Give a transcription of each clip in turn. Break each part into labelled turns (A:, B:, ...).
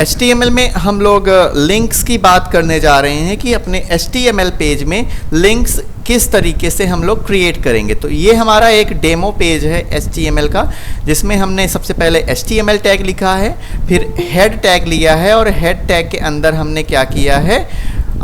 A: HTML में हम लोग लिंक्स की बात करने जा रहे हैं कि अपने HTML पेज में लिंक्स किस तरीके से हम लोग क्रिएट करेंगे। तो ये हमारा एक डेमो पेज है HTML का, जिसमें हमने सबसे पहले HTML टैग लिखा है, फिर हेड टैग लिया है और हेड टैग के अंदर हमने क्या किया है,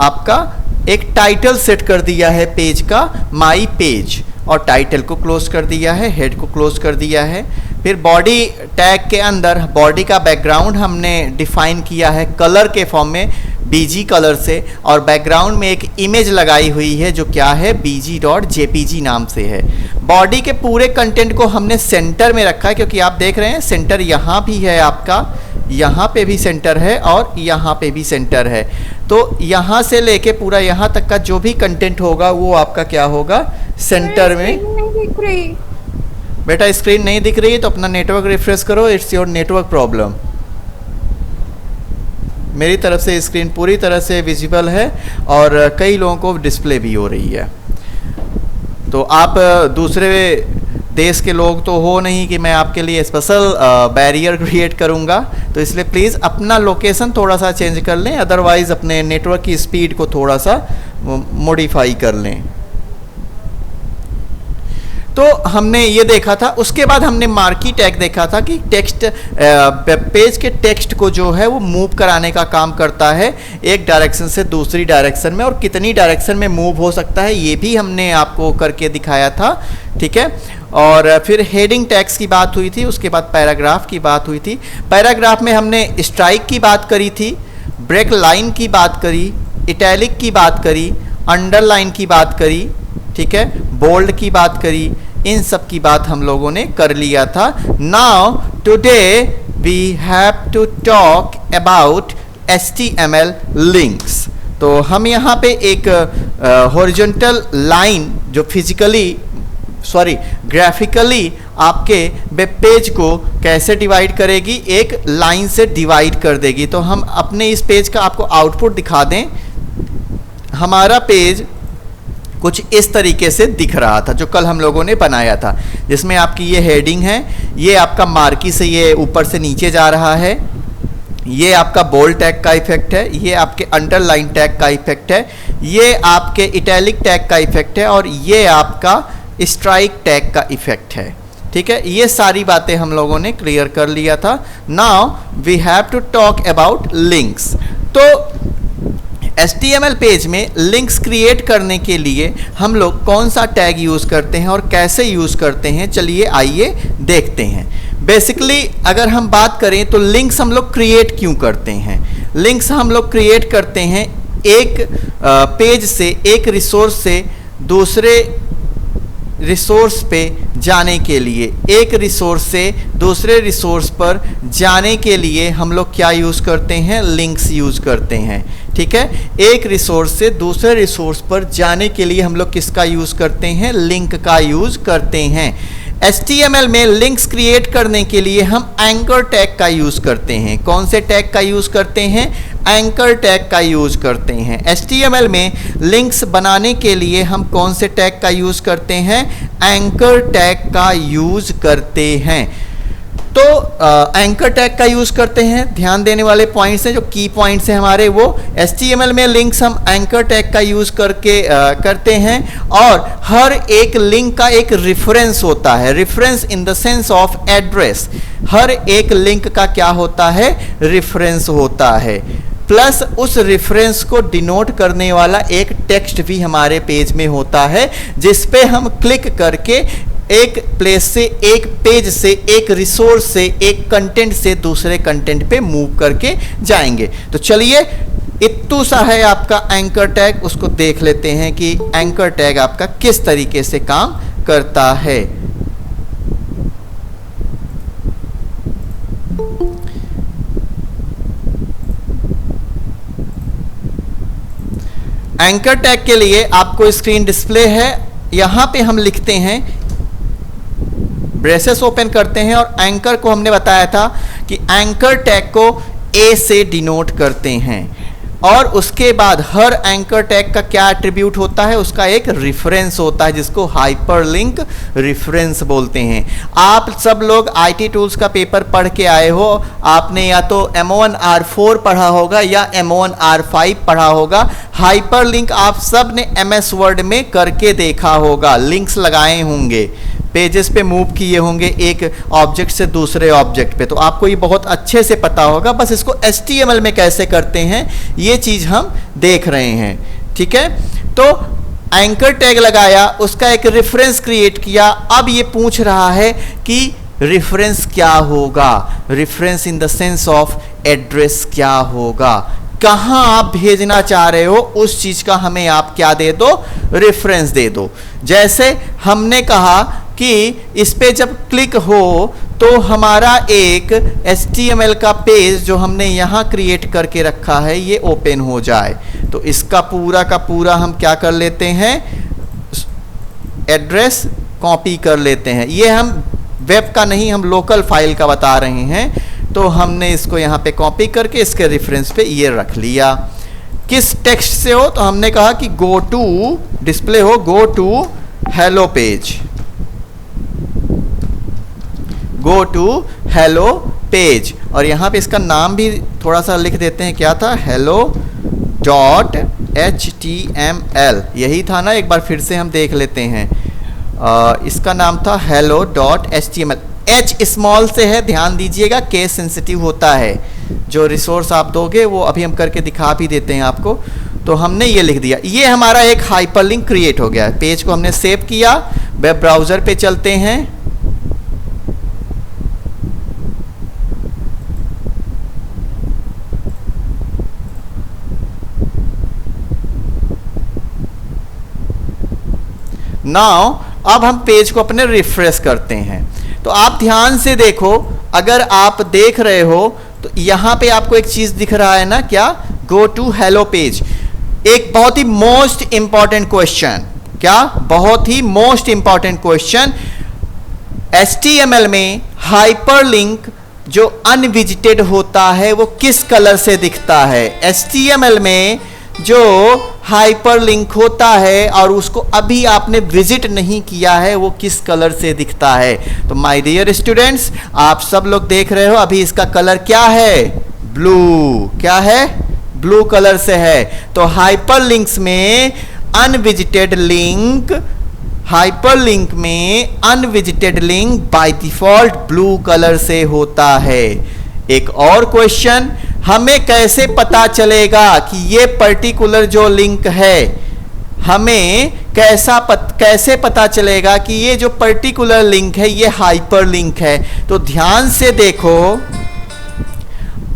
A: आपका एक टाइटल सेट कर दिया है पेज का, माई पेज, और टाइटल को क्लोज कर दिया है, हेड को क्लोज कर दिया है। फिर बॉडी टैग के अंदर बॉडी का बैकग्राउंड हमने डिफाइन किया है कलर के फॉर्म में BG कलर से, और बैकग्राउंड में एक इमेज लगाई हुई है जो क्या है, bg.jpg नाम से है। बॉडी के पूरे कंटेंट को हमने सेंटर में रखा है, क्योंकि आप देख रहे हैं सेंटर यहाँ भी है आपका, यहाँ पे भी सेंटर है और यहाँ पे भी सेंटर है। तो यहाँ से लेके पूरा यहाँ तक का जो भी कंटेंट होगा वो आपका क्या होगा, सेंटर में। बेटा स्क्रीन नहीं दिख रही है तो अपना नेटवर्क रिफ्रेश करो, इट्स योर नेटवर्क प्रॉब्लम। मेरी तरफ से स्क्रीन पूरी तरह से विजिबल है और कई लोगों को डिस्प्ले भी हो रही है। तो आप दूसरे देश के लोग तो हो नहीं कि मैं आपके लिए स्पेशल बैरियर क्रिएट करूंगा, तो इसलिए प्लीज़ अपना लोकेशन थोड़ा सा चेंज कर लें, अदरवाइज़ अपने नेटवर्क की स्पीड को थोड़ा सा मॉडिफाई कर लें। तो हमने ये देखा था, उसके बाद हमने मार्की टैग देखा था कि टेक्स्ट पेज के टेक्स्ट को जो है वो मूव कराने का काम करता है एक डायरेक्शन से दूसरी डायरेक्शन में, और कितनी डायरेक्शन में मूव हो सकता है ये भी हमने आपको करके दिखाया था, ठीक है। और फिर हेडिंग टैग्स की बात हुई थी, उसके बाद पैराग्राफ की बात हुई थी। पैराग्राफ में हमने स्ट्राइक की बात करी थी, ब्रेक लाइन की बात करी, इटैलिक की बात करी, अंडरलाइन की बात करी, ठीक है, बोल्ड की बात करी, इन सब की बात हम लोगों ने कर लिया था। Now today we have to talk about HTML links. तो हम यहाँ पे एक हॉरिजॉन्टल लाइन जो ग्राफिकली आपके वेब पेज को कैसे डिवाइड करेगी, एक लाइन से डिवाइड कर देगी। तो हम अपने इस पेज का आपको आउटपुट दिखा दें। हमारा पेज कुछ इस तरीके से दिख रहा था जो कल हम लोगों ने बनाया था, जिसमें आपकी ये हेडिंग है, ये आपका मार्की से ये ऊपर से नीचे जा रहा है, ये आपका बोल्ड टैग का इफेक्ट है, ये आपके अंडरलाइन टैग का इफेक्ट है, ये आपके इटैलिक टैग का इफेक्ट है, और ये आपका स्ट्राइक टैग का इफेक्ट है, ठीक है। ये सारी बातें हम लोगों ने क्लियर कर लिया था। Now we have to talk about links. तो HTML पेज में लिंक्स क्रिएट करने के लिए हम लोग कौन सा टैग यूज़ करते हैं और कैसे यूज़ करते हैं, चलिए आइए देखते हैं। बेसिकली अगर हम बात करें तो लिंक्स हम लोग क्रिएट क्यों करते हैं। लिंक्स हम लोग क्रिएट करते हैं एक पेज से, एक रिसोर्स से दूसरे रिसोर्स पे जाने के लिए, एक रिसोर्स से दूसरे रिसोर्स पर जाने के लिए हम लोग क्या यूज़ करते हैं, लिंक्स यूज़ करते हैं, ठीक है। एक रिसोर्स से दूसरे रिसोर्स पर जाने के लिए हम लोग किसका यूज़ करते हैं, लिंक का यूज़ करते हैं। HTML में लिंक्स क्रिएट करने के लिए हम एंकर टैग का यूज़ करते हैं। कौन से टैग का यूज़ करते हैं, एंकर टैग का यूज़ करते हैं। HTML में लिंक्स बनाने के लिए हम कौन से टैग का यूज़ करते हैं, एंकर टैग का यूज़ करते हैं। तो एंकर टैग का यूज़ करते हैं। ध्यान देने वाले पॉइंट्स हैं, जो की पॉइंट्स हैं हमारे, वो HTML में लिंक्स हम एंकर टैग का यूज़ करके करते हैं, और हर एक लिंक का एक रेफरेंस होता है, reference in the sense of address. हर एक लिंक का क्या होता है, रेफरेंस होता है, प्लस उस रेफरेंस को डिनोट करने वाला एक टेक्स्ट भी हमारे पेज में होता है, जिस पे हम क्लिक करके एक प्लेस से, एक पेज से, एक रिसोर्स से, एक कंटेंट से दूसरे कंटेंट पे मूव करके जाएंगे। तो चलिए इत्तू सा है आपका एंकर टैग, उसको देख लेते हैं कि एंकर टैग आपका किस तरीके से काम करता है। एंकर टैग के लिए आपको स्क्रीन डिस्प्ले है, यहां पे हम लिखते हैं, ब्रेसेस ओपन करते हैं, और एंकर को हमने बताया था कि एंकर टैग को A से डिनोट करते हैं, और उसके बाद हर एंकर टैग का क्या एट्रीब्यूट होता है, उसका एक रेफरेंस होता है जिसको हाइपरलिंक रेफरेंस बोलते हैं। आप सब लोग आईटी टूल्स का पेपर पढ़ के आए हो, आपने या तो M1R4 पढ़ा होगा या M1R5 पढ़ा होगा। हाइपरलिंक आप सब ने MS वर्ड में करके देखा होगा, लिंक्स लगाए होंगे, पेजेस पे मूव किए होंगे एक ऑब्जेक्ट से दूसरे ऑब्जेक्ट पे, तो आपको ये बहुत अच्छे से पता होगा। बस इसको HTML में कैसे करते हैं ये चीज हम देख रहे हैं, ठीक है। तो एंकर टैग लगाया, उसका एक रेफरेंस क्रिएट किया। अब ये पूछ रहा है कि रेफरेंस क्या होगा, reference in the sense of address क्या होगा, कहां आप भेजना चाह रहे हो उस चीज का हमें आप क्या दे दो, रेफरेंस दे दो। जैसे हमने कहा कि इस पे जब क्लिक हो तो हमारा एक HTML का पेज जो हमने यहां क्रिएट करके रखा है ये ओपन हो जाए। तो इसका पूरा का पूरा हम क्या कर लेते हैं, एड्रेस कॉपी कर लेते हैं। ये हम वेब का नहीं, हम लोकल फाइल का बता रहे हैं। तो हमने इसको यहाँ पे कॉपी करके इसके रेफरेंस पे ये रख लिया। किस टेक्स्ट से हो, तो हमने कहा कि गो टू डिस्प्ले हो, go to hello page, go to hello page. और यहाँ पे इसका नाम भी थोड़ा सा लिख देते हैं, क्या था, hello.html, यही था ना, एक बार फिर से हम देख लेते हैं। इसका नाम था hello.html। H स्मॉल से है, ध्यान दीजिएगा, केस सेंसिटिव होता है। जो रिसोर्स आप दोगे वो अभी हम करके दिखा भी देते हैं आपको। तो हमने ये लिख दिया, ये हमारा एक हाइपरलिंक क्रिएट हो गया। पेज को हमने सेव किया, वेब ब्राउजर पे चलते हैं। नाउ अब हम पेज को अपने रिफ्रेश करते हैं। तो आप ध्यान से देखो, अगर आप देख रहे हो तो यहां पे आपको एक चीज दिख रहा है ना, क्या, गो टू हेलो पेज। एक बहुत ही मोस्ट इंपॉर्टेंट क्वेश्चन, क्या, बहुत ही मोस्ट इंपॉर्टेंट क्वेश्चन, HTML में हाइपरलिंक जो अनविजिटेड होता है वो किस कलर से दिखता है। HTML में जो हाइपरलिंक होता है और उसको अभी आपने विजिट नहीं किया है वो किस कलर से दिखता है। तो माय डियर स्टूडेंट्स, आप सब लोग देख रहे हो अभी इसका कलर क्या है, ब्लू, क्या है, ब्लू कलर से है। तो हाइपरलिंक्स में अनविजिटेड लिंक, हाइपरलिंक में unvisited link by default blue colour से होता है। एक और क्वेश्चन, हमें कैसे पता चलेगा कि ये पर्टिकुलर जो लिंक है, हमें कैसे पता चलेगा कि ये जो पर्टिकुलर लिंक है ये हाइपरलिंक है। तो ध्यान से देखो,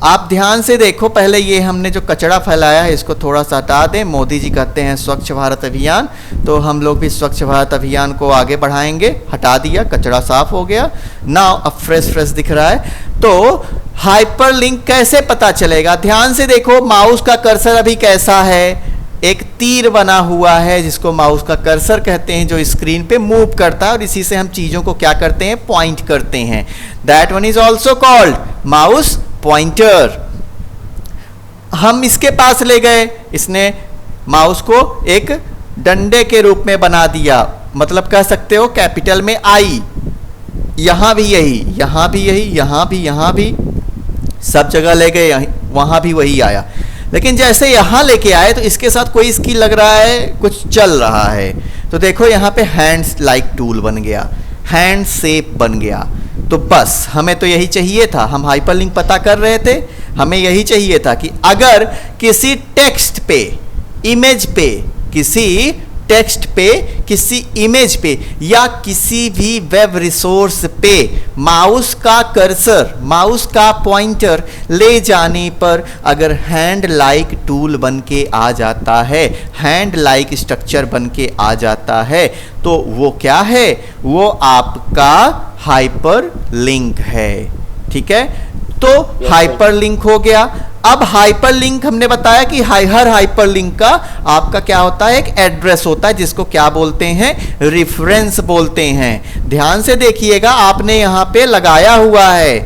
A: आप ध्यान से देखो, पहले ये हमने जो कचरा फैलाया है इसको थोड़ा सा हटा दें। मोदी जी कहते हैं स्वच्छ भारत अभियान, तो हम लोग भी स्वच्छ भारत अभियान को आगे बढ़ाएंगे। हटा दिया, कचरा साफ हो गया। नाउ अब फ्रेश दिख रहा है। तो हाइपरलिंक कैसे पता चलेगा, ध्यान से देखो, माउस का कर्सर अभी कैसा है, एक तीर बना हुआ है जिसको माउस का कर्सर कहते हैं, जो स्क्रीन पे मूव करता है और इसी से हम चीजों को क्या करते हैं, पॉइंट करते हैं। That one is also called mouse pointer. हम इसके पास ले गए, इसने माउस को एक डंडे के रूप में बना दिया, मतलब कह सकते हो कैपिटल में आई। यहां भी यही, यहां भी यही, यहां भी, सब जगह ले गए, वहां भी वही आया। लेकिन जैसे यहां लेके आए तो इसके साथ कोई स्किल लग रहा है, कुछ चल रहा है। तो देखो यहां पे हैंड्स लाइक टूल बन गया, हैंड शेप बन गया। तो बस हमें तो यही चाहिए था, हम हाइपरलिंक पता कर रहे थे, हमें यही चाहिए था कि अगर किसी टेक्स्ट पे, इमेज पे, किसी टेक्स्ट पे, किसी इमेज पे या किसी भी वेब रिसोर्स पे माउस का कर्सर, माउस का पॉइंटर ले जाने पर अगर हैंड लाइक टूल बन के आ जाता है, हैंड लाइक स्ट्रक्चर बन के आ जाता है, तो वो क्या है, वो आपका हाइपर लिंक है। ठीक है, तो हाइपर लिंक हो गया। अब हाइपर लिंक हमने बताया कि हर हाइपर लिंक का आपका क्या होता है, एक एड्रेस होता है जिसको क्या बोलते हैं, रेफरेंस बोलते हैं। ध्यान से देखिएगा, आपने यहां पे लगाया हुआ है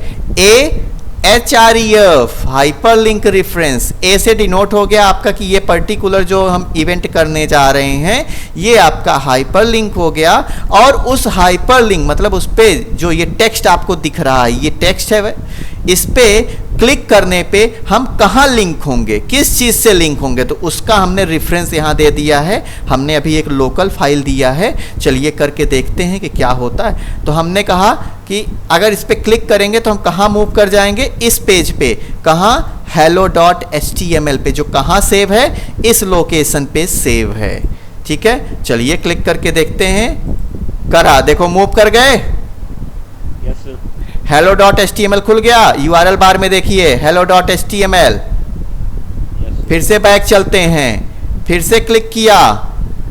A: HREF हाइपर लिंक रेफरेंस, ए से डिनोट हो गया आपका कि ये पर्टिकुलर जो हम इवेंट करने जा रहे हैं ये आपका हाइपर लिंक हो गया। और उस हाइपर लिंक मतलब उस पे जो ये टेक्स्ट आपको दिख रहा है, ये टेक्स्ट है, इस पे क्लिक करने पे हम कहाँ लिंक होंगे, किस चीज से लिंक होंगे, तो उसका हमने रेफरेंस यहाँ दे दिया है। हमने अभी एक लोकल फाइल दिया है, चलिए करके देखते हैं कि क्या होता है। तो हमने कहा कि अगर इस पे क्लिक करेंगे तो हम कहाँ मूव कर जाएंगे, इस पेज पे, कहाँ, hello.html पे, जो कहाँ सेव है, इस लोकेशन पे सेव है। ठीक है, चलिए क्लिक करके देखते हैं। करा, देखो मूव कर गए।
B: Yes sir.
A: hello.html खुल गया, URL बार में देखिए hello.html। फिर से बैक चलते हैं, फिर से क्लिक किया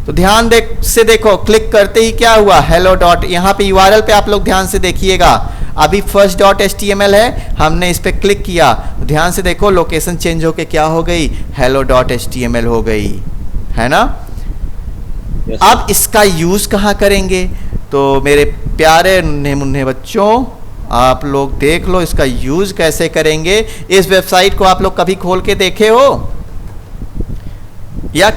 A: तो ध्यान से देखो, क्लिक करते ही क्या हुआ, hello डॉट, यहाँ पे URL पे आप लोग ध्यान से देखिएगा, अभी फर्स्ट डॉट HTML है, हमने इस पे क्लिक किया तो ध्यान से देखो लोकेशन चेंज होके क्या हो गई, hello.html हो गई, है ना। अब इसका यूज कहाँ करेंगे, तो मेरे प्यारे नन्हे मुन्ने बच्चों आप लोग देख लो इसका यूज कैसे करेंगे। इस वेबसाइट को आप लोग कभी खोल के देखे हो या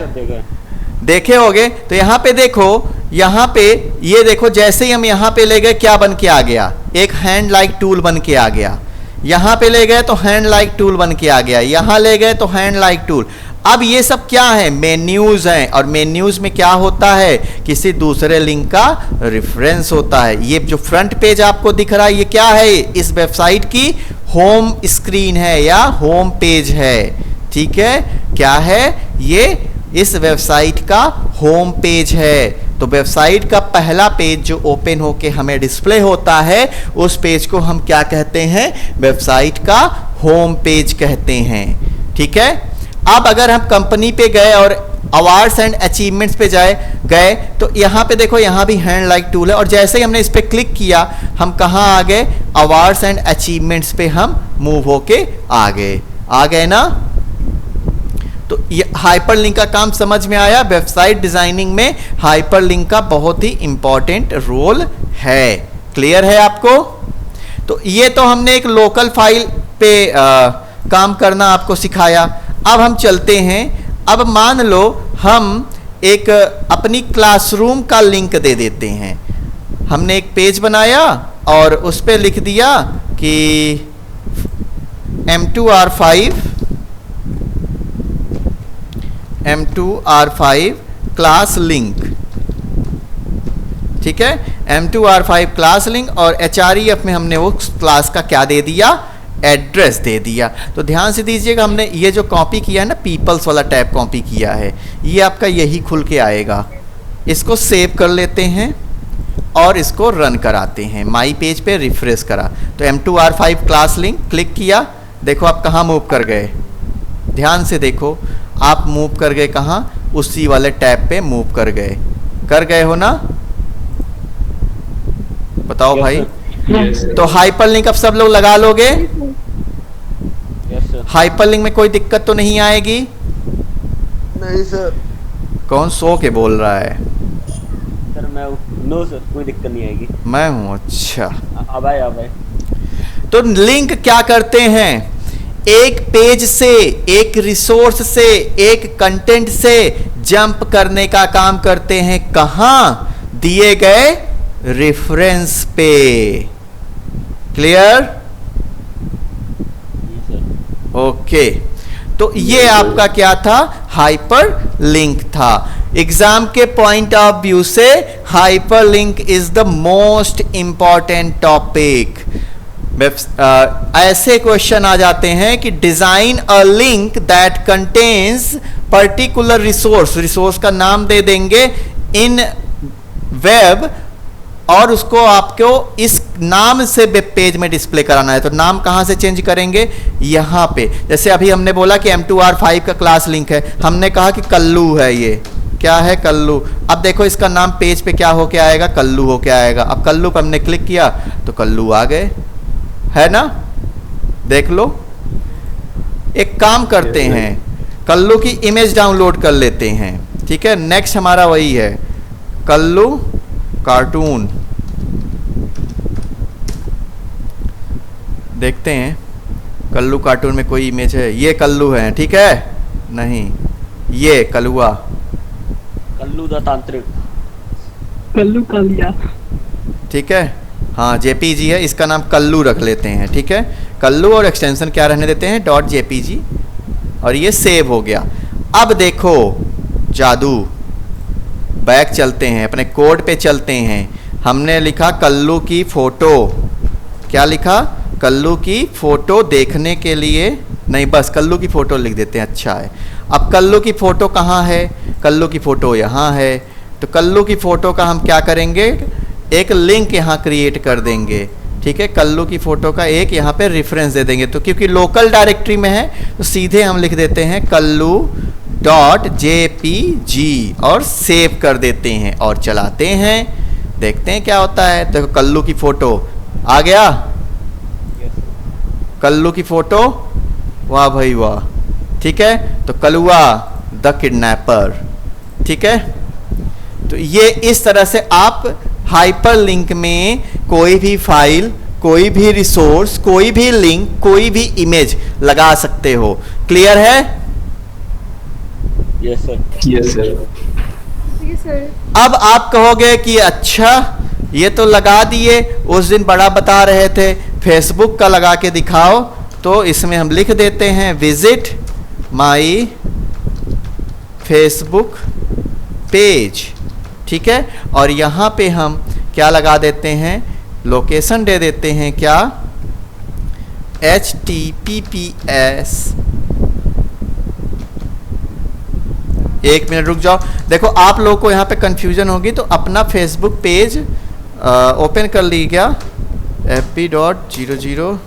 A: देखे होगे, तो यहाँ पे देखो, यहाँ पे ये देखो, जैसे ही हम यहाँ पे ले गए क्या बन के आ गया, एक हैंड लाइक टूल बन के आ गया। यहाँ पे ले गए तो हैंड लाइक टूल बन के आ गया, यहाँ ले गए तो हैंड लाइक टूल। अब ये सब क्या है, मेन्यूज हैं, और मेन्यूज में क्या होता है, किसी दूसरे लिंक का रेफरेंस होता है। ये जो फ्रंट पेज आपको दिख रहा है ये क्या है, इस वेबसाइट की होम स्क्रीन है या होम पेज है। ठीक है, क्या है ये, इस वेबसाइट का होम पेज है। तो वेबसाइट का पहला पेज जो ओपन होके हमें डिस्प्ले होता है उस पेज को हम क्या कहते हैं, वेबसाइट का होम पेज कहते हैं। ठीक है, अब अगर हम कंपनी पे गए और अवार्ड्स एंड अचीवमेंट्स पे गए तो यहाँ पे देखो, यहाँ भी हैंड लाइक टूल है, और जैसे ही हमने इस पे क्लिक किया हम कहाँ आ गए, अवार्ड्स एंड अचीवमेंट्स पे हम मूव होके आ गए ना। तो ये हाइपरलिंक का काम समझ में आया। वेबसाइट डिजाइनिंग में हाइपरलिंक का बहुत ही इंपॉर्टेंट रोल है। क्लियर है आपको। तो ये तो हमने एक लोकल फाइल पे काम करना आपको सिखाया। अब हम चलते हैं, अब मान लो हम एक अपनी क्लासरूम का लिंक दे देते हैं। हमने एक पेज बनाया और उस पे लिख दिया कि M2R5 क्लास लिंक। ठीक है, M2R5 क्लास लिंक, और HREF में हमने वो क्लास का क्या दे दिया, एड्रेस दे दिया। तो ध्यान से दीजिएगा, हमने ये जो कॉपी किया है ना, पीपल्स वाला टैब कॉपी किया है, ये आपका यही खुल के आएगा। इसको सेव कर लेते हैं और इसको रन कराते हैं। माई पेज पे रिफ्रेश करा तो M2R5 क्लास लिंक क्लिक किया, देखो आप कहाँ मूव कर गए, ध्यान से देखो, आप मूव कर गए कहाँ, उसी वाले टैब पे मूव कर गए हो ना। बताओ भाई। तो हाइपरलिंक अब सब लोग लगा लोगे। हाइपरलिंक में कोई दिक्कत तो नहीं आएगी।
B: नहीं सर।
A: कौन सो के बोल रहा है?
B: सर मैं, नो सर, कोई दिक्कत नहीं आएगी।
A: मैं हूँ, अच्छा।
B: अब आए।
A: तो लिंक क्या करते हैं, एक पेज से, एक रिसोर्स से, एक कंटेंट से जंप करने का काम करते हैं। कहां? दिए गए रेफरेंस पे। क्लियर? ओके, तो ये आपका क्या था, हाइपर लिंक था। एग्जाम के पॉइंट ऑफ व्यू से hyper link is the most important topic. ऐसे क्वेश्चन आ जाते हैं कि design a link that contains particular resource का नाम दे देंगे इन वेब, और उसको आपको इस नाम से वेब पेज में डिस्प्ले कराना है। तो नाम कहां से चेंज करेंगे, यहां पे। जैसे अभी हमने बोला कि M2R5 का क्लास लिंक है, हमने कहा कि कल्लू है, ये क्या है, कल्लू। अब देखो इसका नाम पेज पे क्या होके आएगा, कल्लू होके आएगा। अब कल्लू पर हमने क्लिक किया तो कल्लू आ गए, है ना। देख लो, एक काम करते हैं, कल्लू की इमेज डाउनलोड कर लेते हैं। ठीक है, नेक्स्ट हमारा वही है, कल्लू कार्टून। देखते हैं कल्लू कार्टून में कोई इमेज है? ये कल्लू है, ठीक है? नहीं, ये कलुआ।
B: कल्लू द तांत्रिक।
C: कल्लू कालिया।
A: ठीक है, हाँ जेपीजी है, इसका नाम कल्लू रख लेते हैं, ठीक है? कल्लू और एक्सटेंशन क्या रहने देते हैं? डॉट जेपीजी, और ये सेव हो गया। अब देखो जादू, बैक चलते हैं, अपने कोड पे चलते हैं। हमने लिखा कल्लू की फोटो, क्या लिखा? कल्लू की फोटो देखने के लिए, नहीं बस कल्लू की फोटो लिख देते हैं, अच्छा है। अब कल्लू की फोटो कहाँ है? कल्लू की फोटो यहाँ है। तो कल्लू की फोटो का हम क्या करेंगे? एक लिंक यहाँ क्रिएट कर देंगे, ठीक है? कल्लू की फोटो का एक यहाँ पे रेफरेंस दे देंगे। तो क्योंकि लोकल डायरेक्टरी में है तो सीधे हम लिख देते हैं कल्लू डॉट जेपीजी और सेव कर देते हैं और चलाते हैं, देखते हैं क्या होता है। देखो कल्लू की फोटो आ गया, कल्लू की फोटो, वाह भाई वाह, ठीक है? तो कलुआ द किडनैपर, ठीक है? तो ये इस तरह से आप हाइपरलिंक में कोई भी फाइल, कोई भी रिसोर्स, कोई भी लिंक, कोई भी इमेज लगा सकते हो। क्लियर है?
B: Yes sir.
D: Yes sir.
C: Yes sir.
A: अब आप कहोगे कि अच्छा ये तो लगा दिए, उस दिन बड़ा बता रहे थे फेसबुक का लगा के दिखाओ। तो इसमें हम लिख देते हैं विजिट माई फेसबुक पेज, ठीक है? और यहाँ पे हम क्या लगा देते हैं? लोकेशन दे देते हैं, क्या? HTTPS, एक मिनट रुक जाओ। देखो आप लोगों को यहाँ पे कंफ्यूजन होगी तो अपना फेसबुक पेज ओपन कर लीजिएगा, fb.00।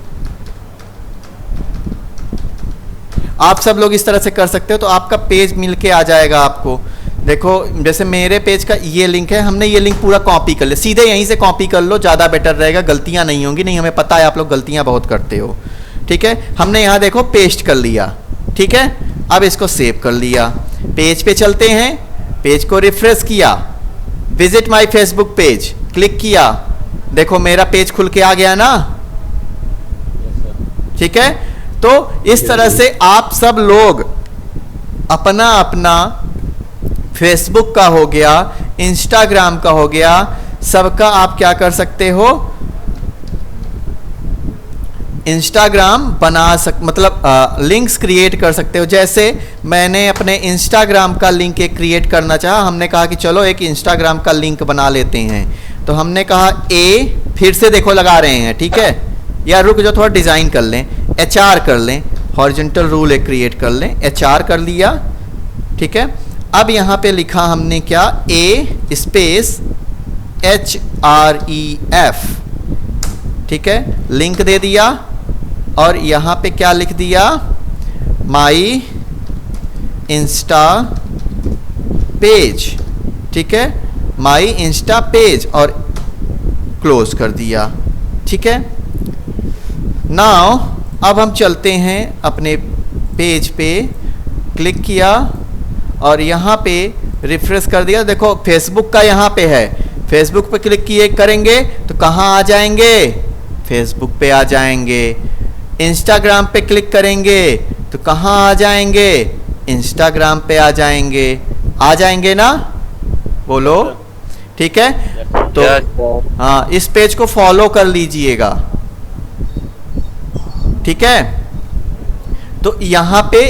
A: आप सब लोग इस तरह से कर सकते हो तो आपका पेज मिल के आ जाएगा आपको। देखो जैसे मेरे पेज का ये लिंक है, हमने ये लिंक पूरा कॉपी कर लिया, सीधे यहीं से कॉपी कर लो, ज़्यादा बेटर रहेगा, गलतियां नहीं होंगी। नहीं, हमें पता है आप लोग गलतियां बहुत करते हो, ठीक है? हमने यहाँ देखो पेस्ट कर लिया, ठीक है? अब इसको सेव कर लिया, पेज पे चलते हैं, पेज को रिफ्रेश किया, visit my Facebook page click किया, देखो मेरा पेज खुल के आ गया ना, ठीक है? तो इस तरह से आप सब लोग अपना अपना फेसबुक का हो गया, इंस्टाग्राम का हो गया, सबका आप क्या कर सकते हो? इंस्टाग्राम बना मतलब लिंक्स क्रिएट कर सकते हो। जैसे मैंने अपने इंस्टाग्राम का लिंक एक क्रिएट करना चाहा, हमने कहा कि चलो एक इंस्टाग्राम का लिंक बना लेते हैं। तो हमने कहा फिर से देखो लगा रहे हैं, ठीक है? या रुक जाओ थोड़ा डिज़ाइन कर लें, HR कर लें, हॉरिजॉन्टल रूल एक क्रिएट कर लें, HR कर लिया, ठीक है? अब यहाँ पे लिखा हमने क्या? A स्पेस HREF, ठीक है? लिंक दे दिया और यहाँ पे क्या लिख दिया? माई इंस्टा पेज, ठीक है? माई इंस्टा पेज और क्लोज कर दिया, ठीक है? नाउ अब हम चलते हैं अपने पेज पे, क्लिक किया और यहाँ पे रिफ्रेश कर दिया। देखो फेसबुक का यहाँ पे है, फेसबुक पे क्लिक किए करेंगे तो कहाँ आ जाएंगे? फेसबुक पे आ जाएंगे। इंस्टाग्राम पे क्लिक करेंगे तो कहाँ आ जाएंगे? इंस्टाग्राम पे आ जाएंगे। आ जाएंगे ना? बोलो, ठीक है? तो हाँ, इस पेज को फॉलो कर लीजिएगा, ठीक है? तो यहाँ पे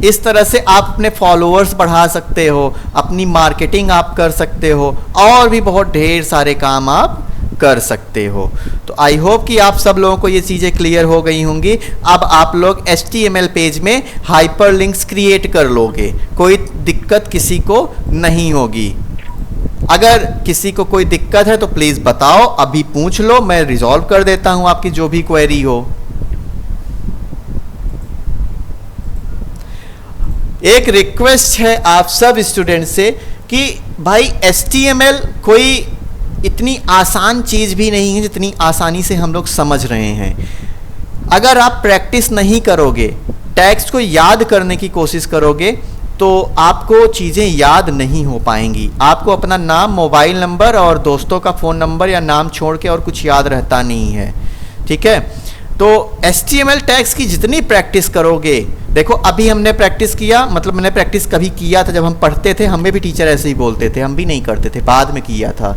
A: इस तरह से आप अपने फॉलोअर्स बढ़ा सकते हो, अपनी मार्केटिंग आप कर सकते हो, और भी बहुत ढेर सारे काम आप कर सकते हो। तो आई होप कि आप सब लोगों को ये चीज़ें क्लियर हो गई होंगी। अब आप लोग HTML पेज में हाइपरलिंक्स क्रिएट कर लोगे, कोई दिक्कत किसी को नहीं होगी। अगर किसी को कोई दिक्कत है तो प्लीज़ बताओ, अभी पूछ लो, मैं रिजॉल्व कर देता हूँ आपकी जो भी क्वेरी हो। एक रिक्वेस्ट है आप सब स्टूडेंट से कि भाई HTML कोई इतनी आसान चीज़ भी नहीं है जितनी आसानी से हम लोग समझ रहे हैं। अगर आप प्रैक्टिस नहीं करोगे, टेक्स्ट को याद करने की कोशिश करोगे, तो आपको चीज़ें याद नहीं हो पाएंगी। आपको अपना नाम, मोबाइल नंबर और दोस्तों का फ़ोन नंबर या नाम छोड़ के और कुछ याद रहता नहीं है, ठीक है? तो HTML टैग्स की जितनी प्रैक्टिस करोगे, देखो अभी हमने प्रैक्टिस किया, मतलब मैंने प्रैक्टिस कभी किया था जब हम पढ़ते थे, हमें भी टीचर ऐसे ही बोलते थे, हम भी नहीं करते थे, बाद में किया था,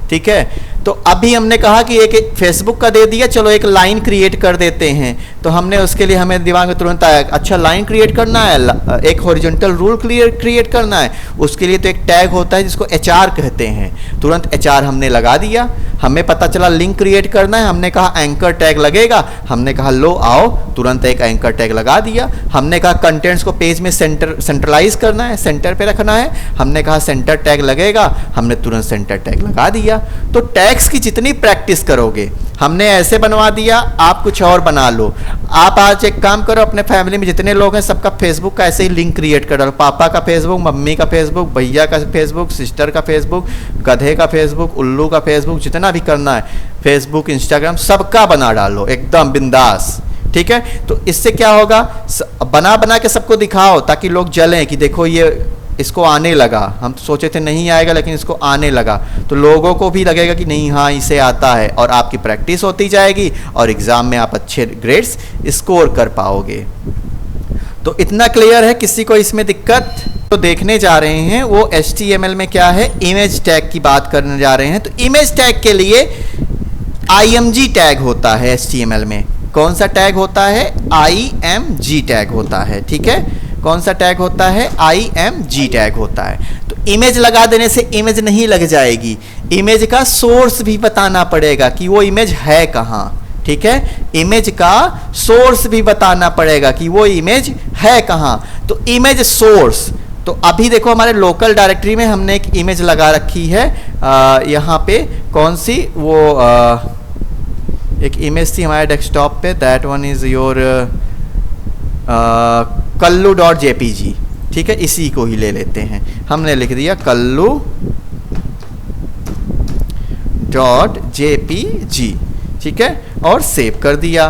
A: ठीक है। तो अभी हमने कहा कि एक फेसबुक का दे दिया, चलो एक लाइन क्रिएट कर देते हैं, तो हमने उसके लिए हमें दिमाग में तुरंत आया, अच्छा लाइन क्रिएट करना है, एक हॉरिजॉन्टल रूल क्रिएट करना है, उसके लिए तो एक टैग होता है जिसको HR कहते हैं, तुरंत HR हमने लगा दिया। हमें पता चला लिंक क्रिएट करना है, हमने कहा एंकर टैग लगेगा, हमने कहा लो आओ, तुरंत एक एंकर टैग लगा दिया। हमने कहा कंटेंट्स को पेज में सेंट्रलाइज करना है, सेंटर पे रखना है, हमने कहा सेंटर टैग लगेगा, हमने तुरंत सेंटर टैग लगा दिया। तो टैग्स की जितनी प्रैक्टिस करोगे, हमने ऐसे बनवा दिया, आप कुछ और बना लो। आप आज एक काम करो, अपने फैमिली में जितने लोग हैं सबका फेसबुक का ऐसे ही लिंक क्रिएट कर डालो, पापा का फेसबुक, मम्मी का फेसबुक, भैया का फेसबुक, सिस्टर का फेसबुक, गधे का फेसबुक, उल्लू का फेसबुक, जितना भी करना है फेसबुक, इंस्टाग्राम, सबका बना डालो एकदम बिंदास, ठीक है। तो इससे क्या होगा, बना बना के सबको दिखाओ ताकि लोग जलें कि देखो ये इसको आने लगा, हम तो सोचे थे नहीं आएगा लेकिन इसको आने लगा, तो लोगों को भी लगेगा कि नहीं हाँ इसे आता है, और आपकी प्रैक्टिस होती जाएगी और एग्जाम में आप अच्छे ग्रेड्स स्कोर कर पाओगे। तो इतना क्लियर है, किसी को इसमें दिक्कत? तो देखने जा रहे हैं वो HTML में क्या है, इमेज टैग की बात करने जा रहे हैं। तो इमेज टैग के लिए IMG टैग होता है HTML में। कौन सा टैग होता है? IMG टैग होता है, ठीक है। कौन सा टैग होता है? IMG टैग होता है। तो इमेज लगा देने से इमेज नहीं लग जाएगी, इमेज का सोर्स भी बताना पड़ेगा कि वो इमेज है कहाँ, ठीक है। इमेज का सोर्स भी बताना पड़ेगा कि वो इमेज है कहाँ। तो इमेज सोर्स, तो अभी देखो हमारे लोकल डायरेक्टरी में हमने एक इमेज लगा रखी है, यहाँ पे कौन सी, वो एक इमेज थी हमारे डेस्कटॉप पे, that one is your kallu.jpg, ठीक है। इसी को ही ले लेते हैं, हमने लिख दिया kallu.jpg, ठीक है, और सेव कर दिया।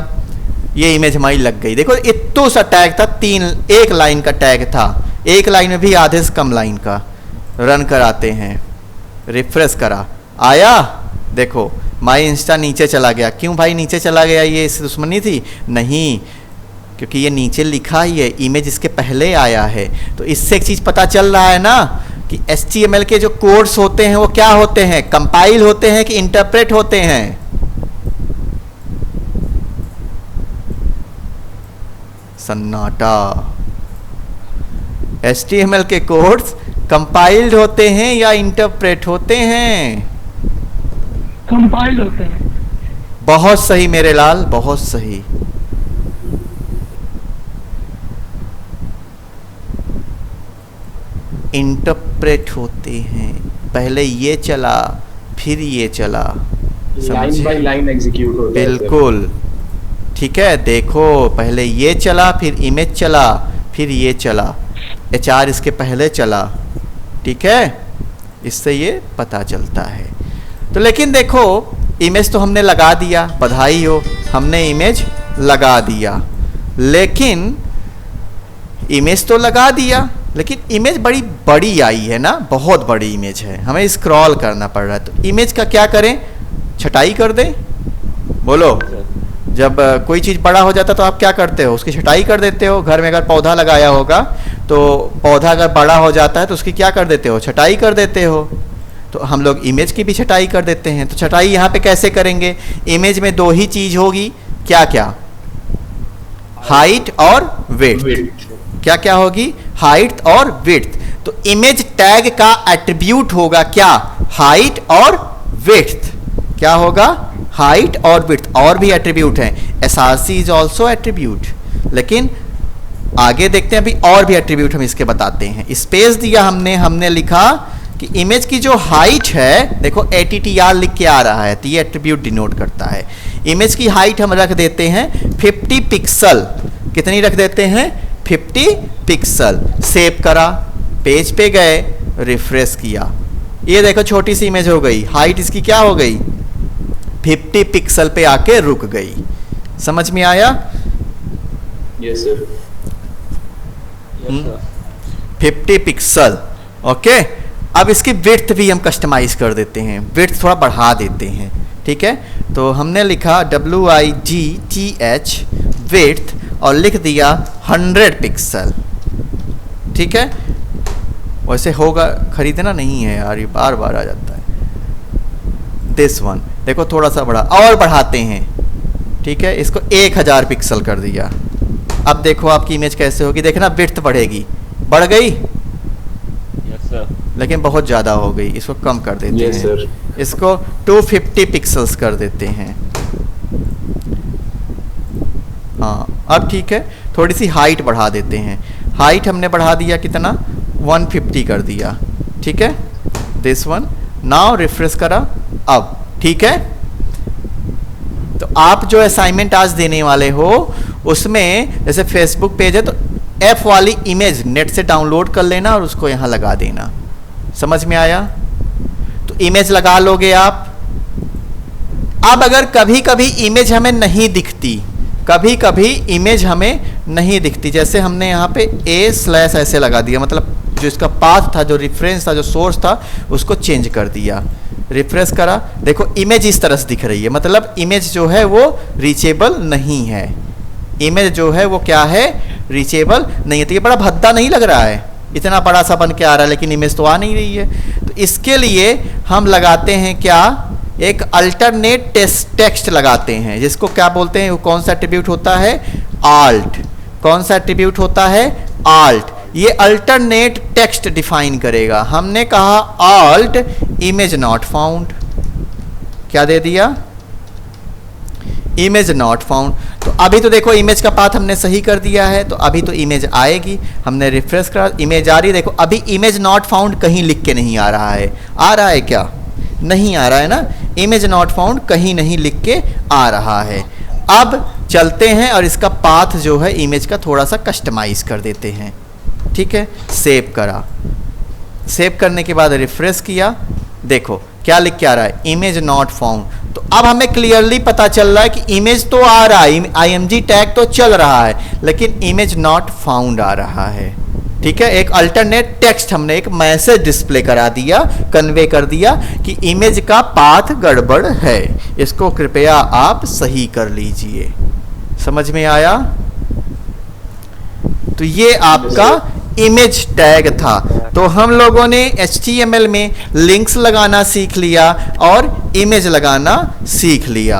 A: ये इमेज हमारी लग गई। देखो इतना सा टैग था, एक लाइन का टैग था, एक लाइन में भी आधे से कम लाइन का। रन कराते हैं, रिफ्रेश करा, आया, देखो माई इंस्टा नीचे चला गया। क्यों भाई नीचे चला गया? ये इससे दुश्मनी थी? नहीं, क्योंकि ये नीचे लिखा ही है, इमेज इसके पहले आया है। तो इससे एक चीज पता चल रहा है ना कि HTML के जो कोड्स होते हैं वो क्या होते हैं, कंपाइल होते हैं कि इंटरप्रेट होते हैं? सन्नाटा। HTML के कोड्स कंपाइल्ड होते हैं या इंटरप्रेट होते हैं?
C: कंपाइल्ड होते हैं।
A: बहुत सही मेरे लाल, बहुत सही। इंटरप्रेट होते हैं, पहले ये चला फिर ये चला,
D: लाइन बाय लाइन एग्जीक्यूट होता है।
A: बिल्कुल, ठीक है। देखो पहले ये चला, फिर इमेज चला, फिर ये चला, HR इसके पहले चला, ठीक है। इससे ये पता चलता है। तो लेकिन देखो इमेज तो हमने लगा दिया, बधाई हो, हमने इमेज लगा दिया, लेकिन इमेज तो लगा दिया, लेकिन इमेज बड़ी बड़ी आई है ना, बहुत बड़ी इमेज है, हमें स्क्रॉल करना पड़ रहा है। तो इमेज का क्या करें? छटाई कर दें? बोलो, जब कोई चीज़ बड़ा हो जाता तो आप क्या करते हो? उसकी छटाई कर देते हो। घर में अगर पौधा लगाया होगा तो पौधा अगर बड़ा हो जाता है तो उसकी क्या कर देते हो? छटाई कर देते हो। तो हम लोग इमेज की भी छटाई कर देते हैं। तो छटाई यहाँ पे कैसे करेंगे? इमेज में दो ही चीज होगी, क्या क्या? हाइट और विड्थ। क्या क्या होगी? हाइट और विड्थ। तो इमेज टैग का एट्रीब्यूट होगा क्या? हाइट और विड्थ। क्या होगा? हाइट और विड्थ। और भी एट्रीब्यूट हैं, एसआरसी इज ऑल्सो एट्रीब्यूट, लेकिन आगे देखते हैं अभी और भी एट्रीब्यूट हम इसके बताते हैं। स्पेस दिया हमने लिखा कि इमेज की जो हाइट है, देखो ATTR लिख के आ रहा है, तो ये एट्रीब्यूट डिनोट करता है। इमेज की हाइट हम रख देते हैं 50 पिक्सल। कितनी रख देते हैं? 50 पिक्सल। सेव करा, पेज पे गए, रिफ्रेश किया, ये देखो छोटी सी इमेज हो गई। हाइट इसकी क्या हो गई? 50 पिक्सल पे आके रुक गई। समझ में आया?
D: Yes sir.
A: 50 पिक्सल। ओके, अब इसकी विड्थ भी हम कस्टमाइज कर देते हैं, विड्थ थोड़ा बढ़ा देते हैं, ठीक है, तो हमने लिखा WIGTH विड्थ और लिख दिया 100 पिक्सल। ठीक है, वैसे होगा, खरीदना नहीं है यार, ये बार बार आ जाता है। दिस वन देखो थोड़ा सा बड़ा और बढ़ाते हैं। ठीक है, इसको 1000 पिक्सल कर दिया। अब देखो आपकी इमेज कैसे होगी, देखना विड्थ बढ़ेगी, बढ़ गई
B: यस सर।
A: लेकिन बहुत ज़्यादा हो गई, इसको कम कर देते
D: Yes,
A: हैं।
D: sir.
A: इसको 250 पिक्सल्स कर देते हैं। हाँ अब ठीक है, थोड़ी सी हाइट बढ़ा देते हैं। हाइट हमने बढ़ा दिया कितना, 150 कर दिया। ठीक है, दिस वन नाउ रिफ्रेश करा अब। ठीक है, तो आप जो असाइनमेंट आज देने वाले हो उसमें जैसे फेसबुक पेज है तो F वाली इमेज नेट से डाउनलोड कर लेना और उसको यहाँ लगा देना। समझ में आया? तो इमेज लगा लोगे आप। अब अगर कभी कभी इमेज हमें नहीं दिखती, कभी कभी इमेज हमें नहीं दिखती, जैसे हमने यहाँ पे A/ ऐसे लगा दिया, मतलब जो इसका पाथ था, जो रेफरेंस था, जो सोर्स था, उसको चेंज कर दिया। रिफ्रेश करा, देखो इमेज इस तरह से दिख रही है, मतलब इमेज जो है वो रीचेबल नहीं है। इमेज जो है वो क्या है, रीचेबल नहीं है। तो ये बड़ा भद्दा नहीं लग रहा है, इतना बड़ा सा बन के आ रहा है लेकिन इमेज तो आ नहीं रही है। तो इसके लिए हम लगाते हैं क्या, एक अल्टरनेट टेक्स्ट लगाते हैं, जिसको क्या बोलते हैं, वो कौन सा एट्रीब्यूट होता है, आल्ट। कौन सा एट्रीब्यूट होता है, आल्ट। ये अल्टरनेट टेक्स्ट डिफाइन करेगा। हमने कहा आल्ट इमेज नॉट फाउंड, क्या दे दिया, इमेज नॉट फाउंड। तो अभी तो देखो इमेज का पाथ हमने सही कर दिया है, तो अभी तो इमेज आएगी। हमने रिफ्रेश करा, इमेज आ रही है। देखो अभी इमेज नॉट फाउंड कहीं लिख के नहीं आ रहा है, आ रहा है क्या, नहीं आ रहा है ना, इमेज नॉट फाउंड कहीं नहीं लिख के आ रहा है। अब चलते हैं और इसका पाथ जो है इमेज का थोड़ा सा कस्टमाइज कर देते हैं। ठीक है, सेव करा, सेव करने के बाद रिफ्रेश किया, देखो क्या लिख के आ रहा है, इमेज नॉट फाउंड। तो अब हमें क्लियरली पता चल रहा है कि इमेज तो आ रहा है, IMG टैग तो चल रहा है, लेकिन इमेज नॉट फाउंड आ रहा है। ठीक है, एक अल्टरनेट टेक्स्ट हमने एक मैसेज डिस्प्ले करा दिया, कन्वे कर दिया कि इमेज का पाथ गड़बड़ है, इसको कृपया आप सही कर लीजिए। समझ में आया? तो ये आपका इमेज टैग था। तो हम लोगों ने HTML में लिंक्स लगाना सीख लिया और इमेज लगाना सीख लिया।